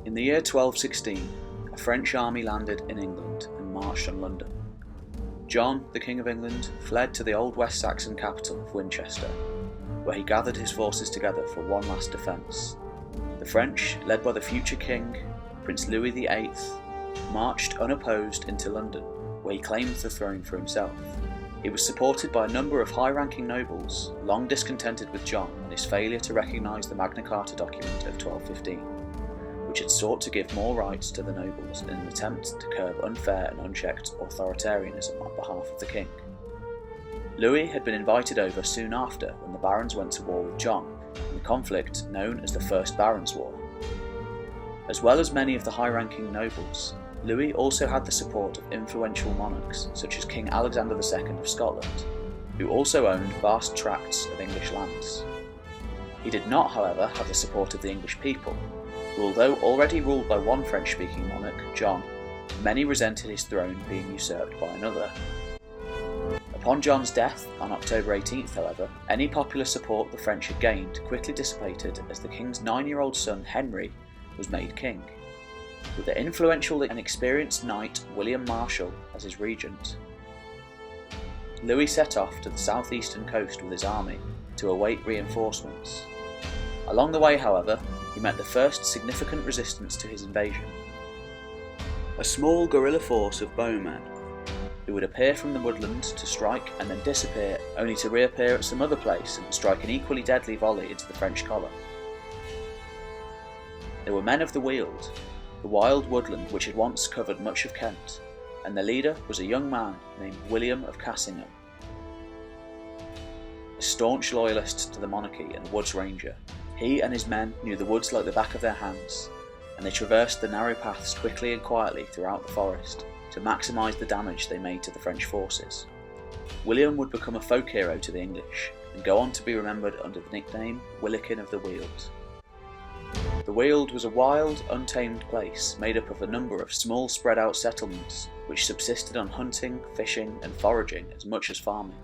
In the year 1216, a French army landed in England and marched on London. John, the King of England, fled to the old West Saxon capital of Winchester, where he gathered his forces together for one last defence. The French, led by the future king, Prince Louis VIII, marched unopposed into London, where he claimed the throne for himself. He was supported by a number of high-ranking nobles, long discontented with John and his failure to recognise the Magna Carta document of 1215, which had sought to give more rights to the nobles in an attempt to curb unfair and unchecked authoritarianism on behalf of the king. Louis had been invited over soon after when the barons went to war with John in the conflict known as the First Barons' War. As well as many of the high-ranking nobles, Louis also had the support of influential monarchs such as King Alexander II of Scotland, who also owned vast tracts of English lands. He did not, however, have the support of the English people, who, although already ruled by one French-speaking monarch, John, many resented his throne being usurped by another. Upon John's death on October 18th, however, any popular support the French had gained quickly dissipated as the king's 9-year-old son Henry was made king, with the influential and experienced knight William Marshal as his regent. Louis set off to the southeastern coast with his army to await reinforcements. Along the way, however, he met the first significant resistance to his invasion. A small guerrilla force of bowmen, who would appear from the woodlands to strike and then disappear, only to reappear at some other place and strike an equally deadly volley into the French column. They were men of the Weald, the wild woodland which had once covered much of Kent, and their leader was a young man named William of Cassingham. A staunch loyalist to the monarchy and woods ranger, he and his men knew the woods like the back of their hands, and they traversed the narrow paths quickly and quietly throughout the forest to maximise the damage they made to the French forces. William would become a folk hero to the English, and go on to be remembered under the nickname Willikin of the Wield. The Weald was a wild, untamed place made up of a number of small spread-out settlements which subsisted on hunting, fishing and foraging as much as farming.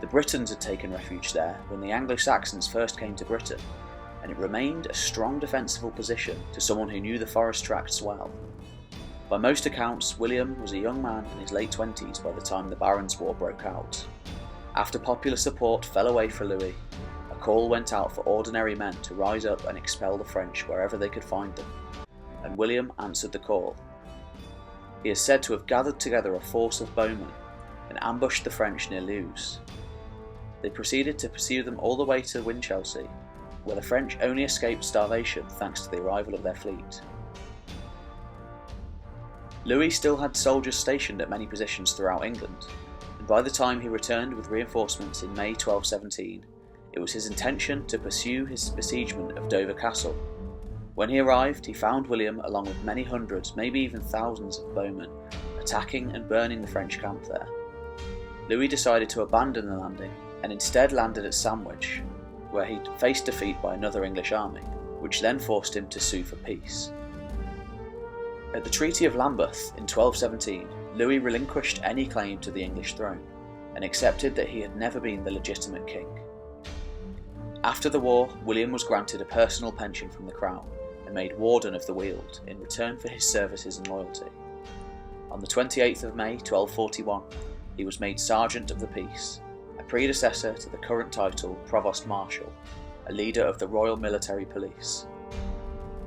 The Britons had taken refuge there when the Anglo-Saxons first came to Britain, and it remained a strong defensible position to someone who knew the forest tracts well. By most accounts, William was a young man in his late 20s by the time the Barons' War broke out. After popular support fell away for Louis, a call went out for ordinary men to rise up and expel the French wherever they could find them, and William answered the call. He is said to have gathered together a force of bowmen and ambushed the French near Lewes. They proceeded to pursue them all the way to Winchelsea, where the French only escaped starvation thanks to the arrival of their fleet. Louis still had soldiers stationed at many positions throughout England, and by the time he returned with reinforcements in May 1217, it was his intention to pursue his besiegement of Dover Castle. When he arrived, he found William along with many hundreds, maybe even thousands of bowmen, attacking and burning the French camp there. Louis decided to abandon the landing and instead landed at Sandwich, where he faced defeat by another English army, which then forced him to sue for peace. At the Treaty of Lambeth in 1217, Louis relinquished any claim to the English throne, and accepted that he had never been the legitimate king. After the war, William was granted a personal pension from the crown, and made Warden of the Wield in return for his services and loyalty. On the 28th of May 1241, he was made Sergeant of the Peace, a predecessor to the current title Provost Marshal, a leader of the Royal Military Police.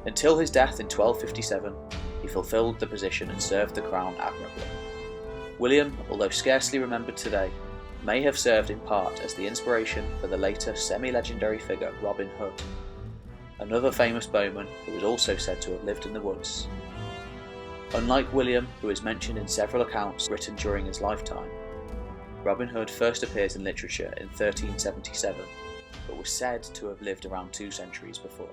Until his death in 1257, he fulfilled the position and served the crown admirably. William, although scarcely remembered today, may have served in part as the inspiration for the later semi-legendary figure Robin Hood, another famous bowman who was also said to have lived in the woods. Unlike William, who is mentioned in several accounts written during his lifetime, Robin Hood first appears in literature in 1377, but was said to have lived around 2 centuries before.